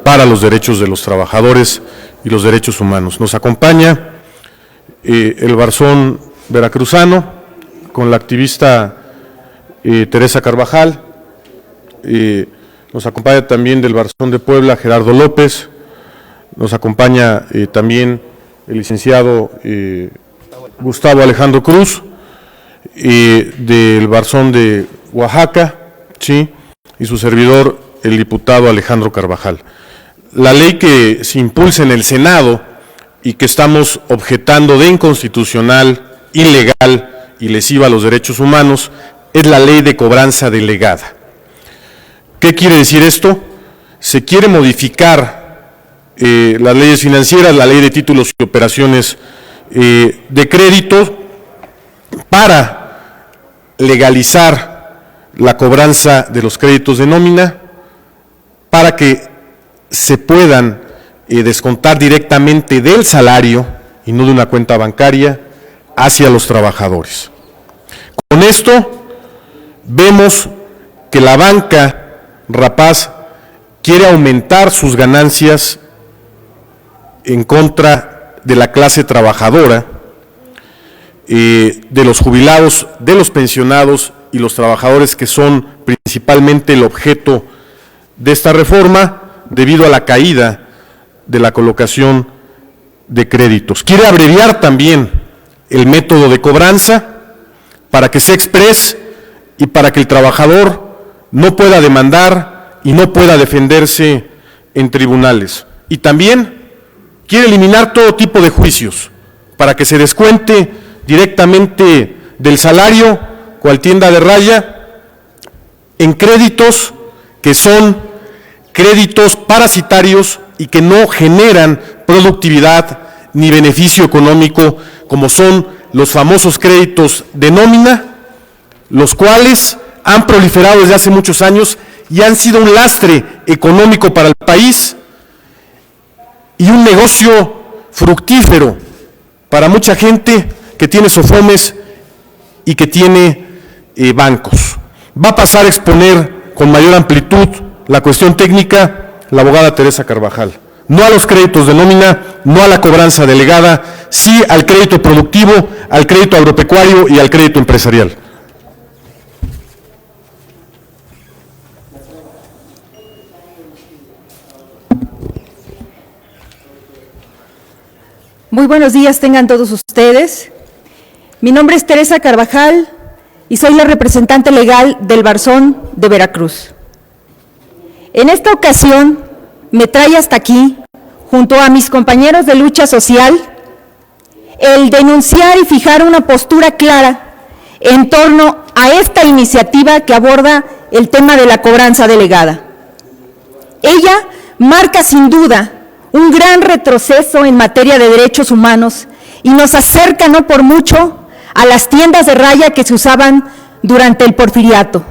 para los derechos de los trabajadores y los derechos humanos. Nos acompaña el Barzón veracruzano con la activista Teresa Carvajal, nos acompaña también del Barzón de Puebla Gerardo López, nos acompaña también el licenciado Gustavo Alejandro Cruz, del Barzón de Oaxaca, ¿sí?, y su servidor, el diputado Alejandro Carvajal. La ley que se impulsa en el Senado y que estamos objetando de inconstitucional, ilegal y lesiva a los derechos humanos es la ley de cobranza delegada. ¿Qué quiere decir esto? Se quiere modificar las leyes financieras, la ley de títulos y operaciones de crédito para legalizar la cobranza de los créditos de nómina, para que se puedan descontar directamente del salario y no de una cuenta bancaria hacia los trabajadores. Con esto vemos que la banca rapaz quiere aumentar sus ganancias en contra de la clase trabajadora, de los jubilados, de los pensionados y los trabajadores que son principalmente el objeto de esta reforma debido a la caída de la colocación de créditos. Quiere abreviar también el método de cobranza para que sea exprés y para que el trabajador no pueda demandar y no pueda defenderse en tribunales. Y también quiere eliminar todo tipo de juicios para que se descuente directamente del salario, cual tienda de raya, en créditos que son créditos parasitarios y que no generan productividad ni beneficio económico, como son los famosos créditos de nómina, los cuales han proliferado desde hace muchos años y han sido un lastre económico para el país y un negocio fructífero para mucha gente que tiene SOFOMES y que tiene bancos. Va a pasar a exponer con mayor amplitud la cuestión técnica la abogada Teresa Carvajal. No a los créditos de nómina, no a la cobranza delegada, sí al crédito productivo, al crédito agropecuario y al crédito empresarial. Muy buenos días tengan todos ustedes. Mi nombre es Teresa Carvajal y soy la representante legal del Barzón de Veracruz. En esta ocasión me trae hasta aquí, junto a mis compañeros de lucha social, el denunciar y fijar una postura clara en torno a esta iniciativa que aborda el tema de la cobranza delegada. Ella marca sin duda un gran retroceso en materia de derechos humanos y nos acerca no por mucho a las tiendas de raya que se usaban durante el porfiriato.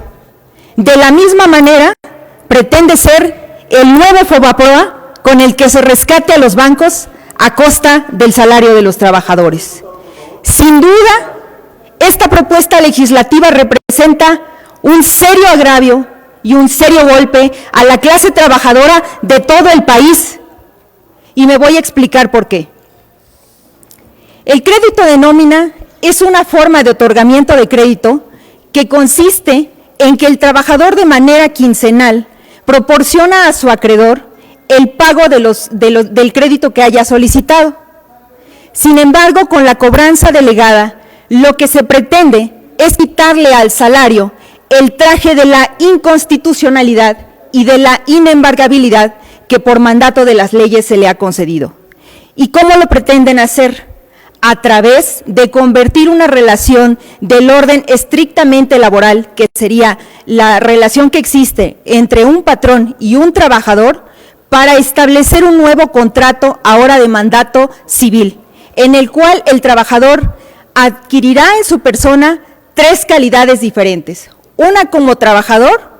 De la misma manera, pretende ser el nuevo FOBAPROA con el que se rescate a los bancos a costa del salario de los trabajadores. Sin duda, esta propuesta legislativa representa un serio agravio y un serio golpe a la clase trabajadora de todo el país. Y me voy a explicar por qué. El crédito de nómina es una forma de otorgamiento de crédito que consiste en que el trabajador de manera quincenal proporciona a su acreedor el pago del crédito que haya solicitado. Sin embargo, con la cobranza delegada, lo que se pretende es quitarle al salario el traje de la inconstitucionalidad y de la inembargabilidad que por mandato de las leyes se le ha concedido. ¿Y cómo lo pretenden hacer? A través de convertir una relación del orden estrictamente laboral, que sería la relación que existe entre un patrón y un trabajador, para establecer un nuevo contrato ahora de mandato civil, en el cual el trabajador adquirirá en su persona tres calidades diferentes: una como trabajador,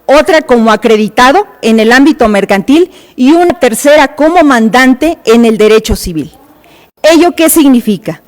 otra como acreditado en el ámbito mercantil y una tercera como mandante en el derecho civil. ¿Ello qué significa?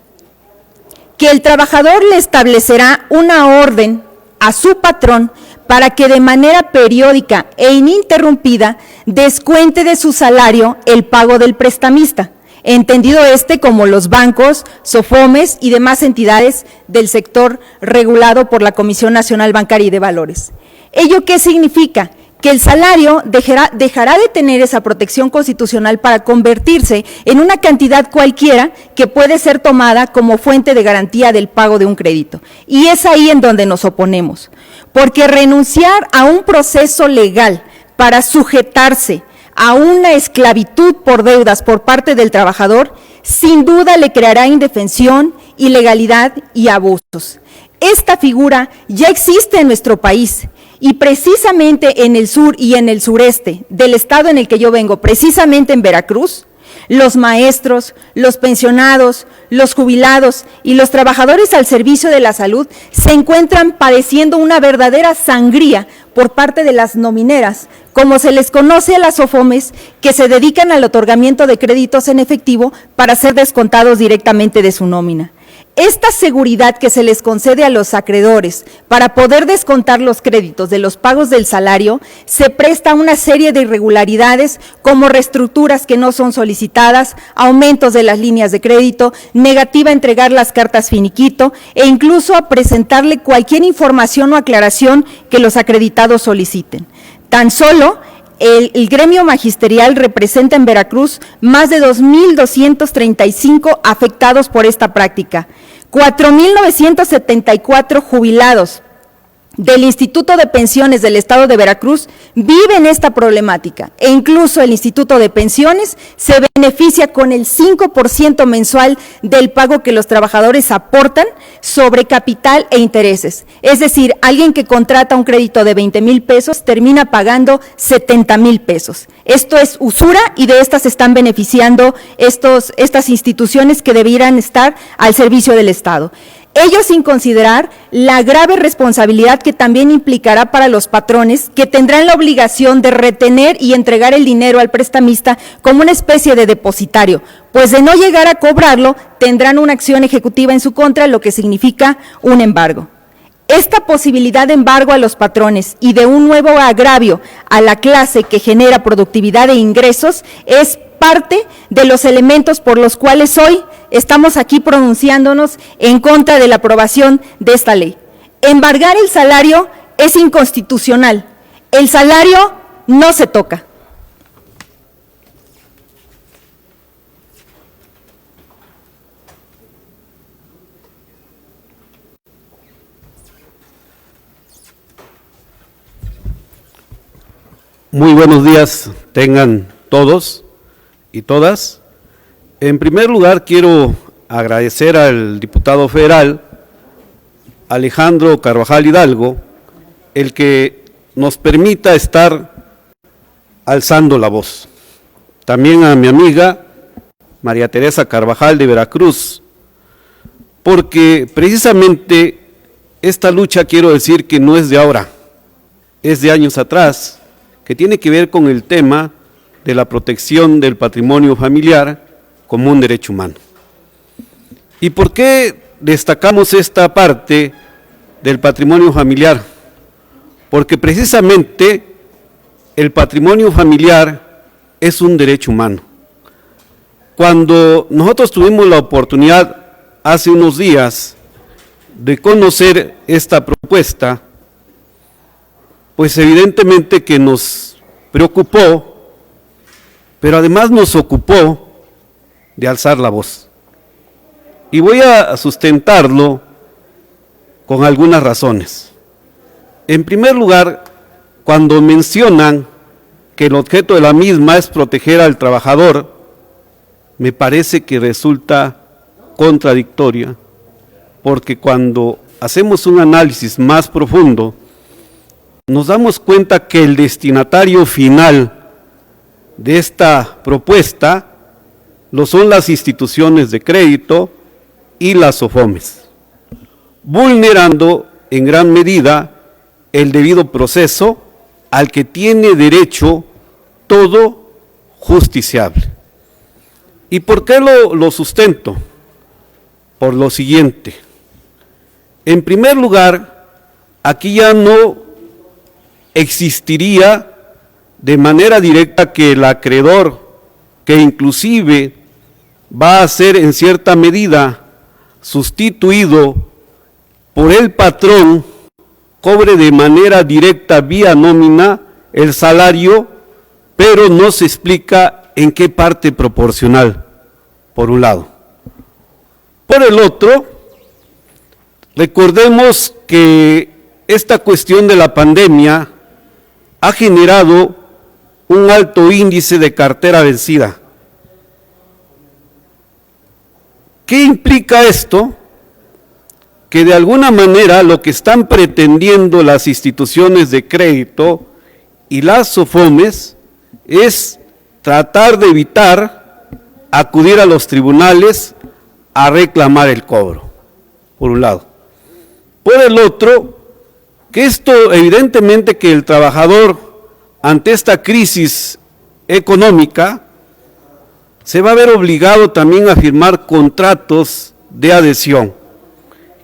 Que el trabajador le establecerá una orden a su patrón para que de manera periódica e ininterrumpida descuente de su salario el pago del prestamista, entendido como los bancos, SOFOMES y demás entidades del sector regulado por la Comisión Nacional Bancaria y de Valores. ¿Ello qué significa? Que el salario dejará de tener esa protección constitucional para convertirse en una cantidad cualquiera que puede ser tomada como fuente de garantía del pago de un crédito. Y es ahí en donde nos oponemos, porque renunciar a un proceso legal para sujetarse a una esclavitud por deudas por parte del trabajador, sin duda le creará indefensión, ilegalidad y abusos. Esta figura ya existe en nuestro país. Y precisamente en el sur y en el sureste del estado en el que yo vengo, precisamente en Veracruz, los maestros, los pensionados, los jubilados y los trabajadores al servicio de la salud se encuentran padeciendo una verdadera sangría por parte de las nomineras, como se les conoce a las SOFOMES, que se dedican al otorgamiento de créditos en efectivo para ser descontados directamente de su nómina. Esta seguridad que se les concede a los acreedores para poder descontar los créditos de los pagos del salario se presta a una serie de irregularidades como reestructuras que no son solicitadas, aumentos de las líneas de crédito, negativa a entregar las cartas finiquito e incluso a presentarle cualquier información o aclaración que los acreditados soliciten. Tan solo el gremio magisterial representa en Veracruz más de 2.235 afectados por esta práctica, 4.974 jubilados del Instituto de Pensiones del Estado de Veracruz viven esta problemática e incluso el Instituto de Pensiones se beneficia con el 5% mensual del pago que los trabajadores aportan sobre capital e intereses. Es decir, alguien que contrata un crédito de 20,000 pesos termina pagando 70,000 pesos. Esto es usura y de estas se están beneficiando estas instituciones que debieran estar al servicio del Estado. Ello sin considerar la grave responsabilidad que también implicará para los patrones, que tendrán la obligación de retener y entregar el dinero al prestamista como una especie de depositario, pues de no llegar a cobrarlo, tendrán una acción ejecutiva en su contra, lo que significa un embargo. Esta posibilidad de embargo a los patrones y de un nuevo agravio a la clase que genera productividad e ingresos es parte de los elementos por los cuales hoy estamos aquí pronunciándonos en contra de la aprobación de esta ley. Embargar el salario es inconstitucional. El salario no se toca. Muy buenos días tengan todos y todas. En primer lugar, quiero agradecer al diputado federal Alejandro Carvajal Hidalgo el que nos permita estar alzando la voz. También a mi amiga María Teresa Carvajal de Veracruz, porque precisamente esta lucha, quiero decir que no es de ahora, es de años atrás, que tiene que ver con el tema de la protección del patrimonio familiar como un derecho humano. ¿Y por qué destacamos esta parte del patrimonio familiar? Porque precisamente el patrimonio familiar es un derecho humano. Cuando nosotros tuvimos la oportunidad hace unos días de conocer esta propuesta, pues evidentemente que nos preocupó, pero además nos ocupó de alzar la voz. Y voy a sustentarlo con algunas razones. En primer lugar, cuando mencionan que el objeto de la misma es proteger al trabajador, me parece que resulta contradictoria, porque cuando hacemos un análisis más profundo, nos damos cuenta que el destinatario final de esta propuesta lo son las instituciones de crédito y las SOFOMES, vulnerando en gran medida el debido proceso al que tiene derecho todo justiciable. ¿Y por qué lo sustento? Por lo siguiente. En primer lugar, aquí ya no existiría de manera directa que el acreedor, que inclusive va a ser en cierta medida sustituido por el patrón, cobre de manera directa vía nómina el salario, pero no se explica en qué parte proporcional, por un lado. Por el otro, recordemos que esta cuestión de la pandemia ha generado un alto índice de cartera vencida. ¿Qué implica esto? Que de alguna manera lo que están pretendiendo las instituciones de crédito y las SOFOMES es tratar de evitar acudir a los tribunales a reclamar el cobro, por un lado. Por el otro, que esto evidentemente que el trabajador ante esta crisis económica se va a ver obligado también a firmar contratos de adhesión.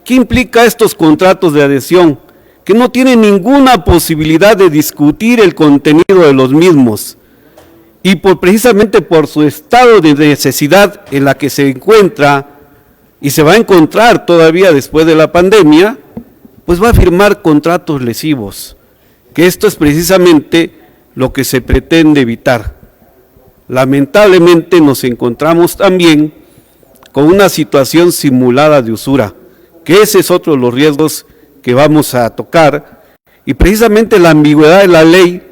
¿Qué implica estos contratos de adhesión? Que no tienen ninguna posibilidad de discutir el contenido de los mismos y precisamente por su estado de necesidad en la que se encuentra y se va a encontrar todavía después de la pandemia, pues va a firmar contratos lesivos, que esto es precisamente lo que se pretende evitar. Lamentablemente nos encontramos también con una situación simulada de usura, que ese es otro de los riesgos que vamos a tocar, y precisamente la ambigüedad de la ley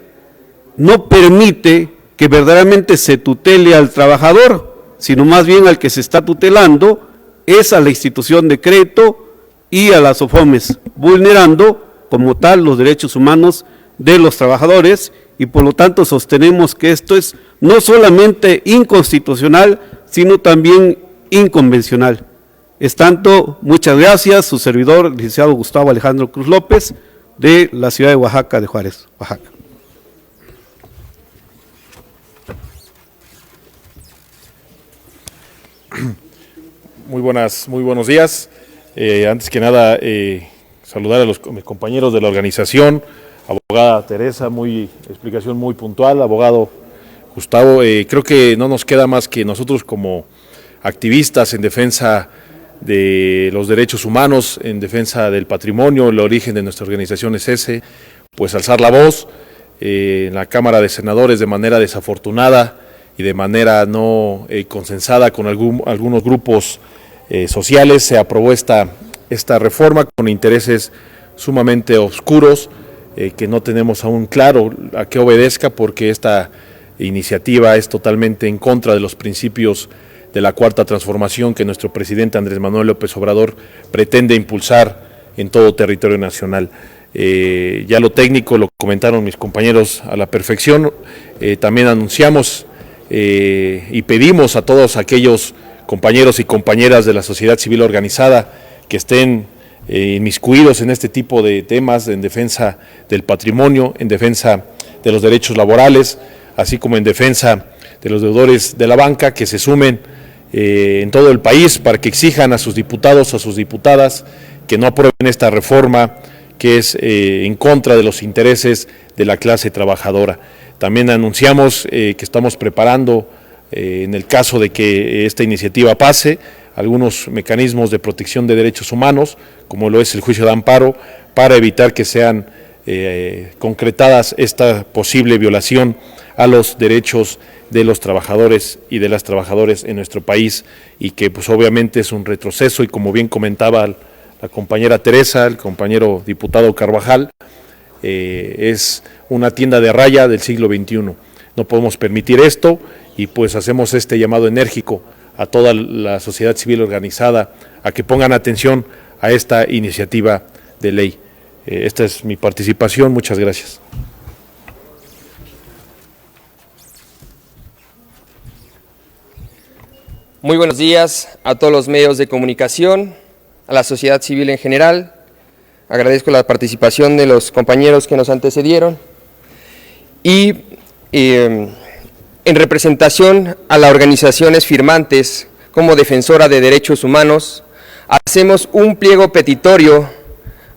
no permite que verdaderamente se tutele al trabajador, sino más bien al que se está tutelando es a la institución de crédito y a las SOFOMES, vulnerando como tal los derechos humanos de los trabajadores, y por lo tanto sostenemos que esto es no solamente inconstitucional, sino también inconvencional. Es tanto, muchas gracias, su servidor, licenciado Gustavo Alejandro Cruz López, de la ciudad de Oaxaca, de Juárez, Oaxaca. Muy buenos días. Antes que nada, saludar a los compañeros de la organización, abogada Teresa, explicación muy puntual, abogado Gustavo. Creo que no nos queda más que nosotros como activistas en defensa de los derechos humanos, en defensa del patrimonio. El origen de nuestra organización es ese, pues alzar la voz. En la Cámara de Senadores, de manera desafortunada y de manera no consensada con algunos grupos sociales, se aprobó esta reforma con intereses sumamente oscuros, que no tenemos aún claro a qué obedezca, porque esta iniciativa es totalmente en contra de los principios de la Cuarta Transformación que nuestro presidente Andrés Manuel López Obrador pretende impulsar en todo territorio nacional. Ya lo técnico lo comentaron mis compañeros a la perfección. También anunciamos y pedimos a todos aquellos compañeros y compañeras de la sociedad civil organizada que estén inmiscuidos en este tipo de temas, en defensa del patrimonio, en defensa de los derechos laborales, así como en defensa de los deudores de la banca, que se sumen en todo el país para que exijan a sus diputados, a sus diputadas, que no aprueben esta reforma que es en contra de los intereses de la clase trabajadora. También anunciamos que estamos preparando, en el caso de que esta iniciativa pase, algunos mecanismos de protección de derechos humanos, como lo es el juicio de amparo, para evitar que sean concretadas esta posible violación a los derechos de los trabajadores y de las trabajadoras en nuestro país, y que pues obviamente es un retroceso, y como bien comentaba la compañera Teresa, el compañero diputado Carvajal, es una tienda de raya del siglo XXI. No podemos permitir esto, y pues hacemos este llamado enérgico a toda la sociedad civil organizada a que pongan atención a esta iniciativa de ley. Esta es mi participación, muchas gracias. Muy buenos días a todos los medios de comunicación, a la sociedad civil en general. Agradezco la participación de los compañeros que nos antecedieron y en representación a las organizaciones firmantes como defensora de derechos humanos, hacemos un pliego petitorio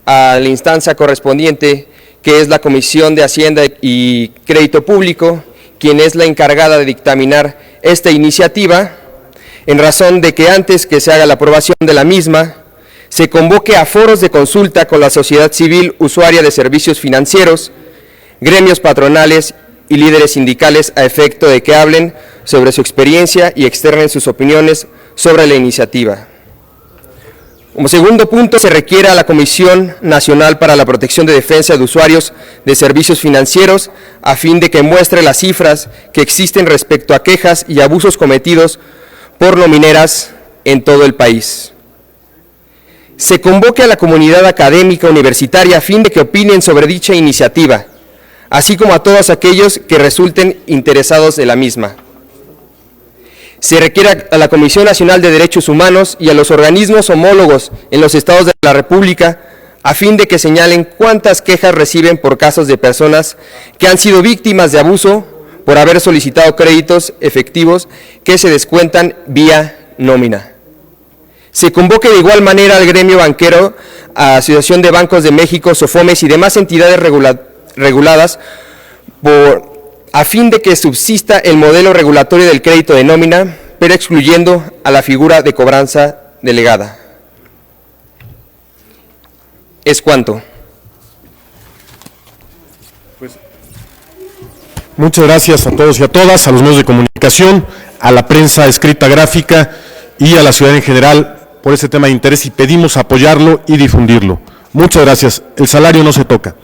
a la instancia correspondiente que es la Comisión de Hacienda y Crédito Público, quien es la encargada de dictaminar esta iniciativa, en razón de que antes que se haga la aprobación de la misma, se convoque a foros de consulta con la sociedad civil usuaria de servicios financieros, gremios patronales y líderes sindicales a efecto de que hablen sobre su experiencia y externen sus opiniones sobre la iniciativa. Como segundo punto, se requiere a la Comisión Nacional para la Protección de Defensa de Usuarios de Servicios Financieros a fin de que muestre las cifras que existen respecto a quejas y abusos cometidos por nomineras en todo el país. Se convoque a la comunidad académica universitaria a fin de que opinen sobre dicha iniciativa, así como a todos aquellos que resulten interesados de la misma. Se requiere a la Comisión Nacional de Derechos Humanos y a los organismos homólogos en los estados de la República a fin de que señalen cuántas quejas reciben por casos de personas que han sido víctimas de abuso por haber solicitado créditos efectivos que se descuentan vía nómina. Se convoque de igual manera al gremio banquero, a Asociación de Bancos de México, SOFOMES y demás entidades reguladas a fin de que subsista el modelo regulatorio del crédito de nómina, pero excluyendo a la figura de cobranza delegada. Es cuanto. Muchas gracias a todos y a todas, a los medios de comunicación, a la prensa escrita, gráfica y a la ciudadanía en general por este tema de interés y pedimos apoyarlo y difundirlo. Muchas gracias. El salario no se toca.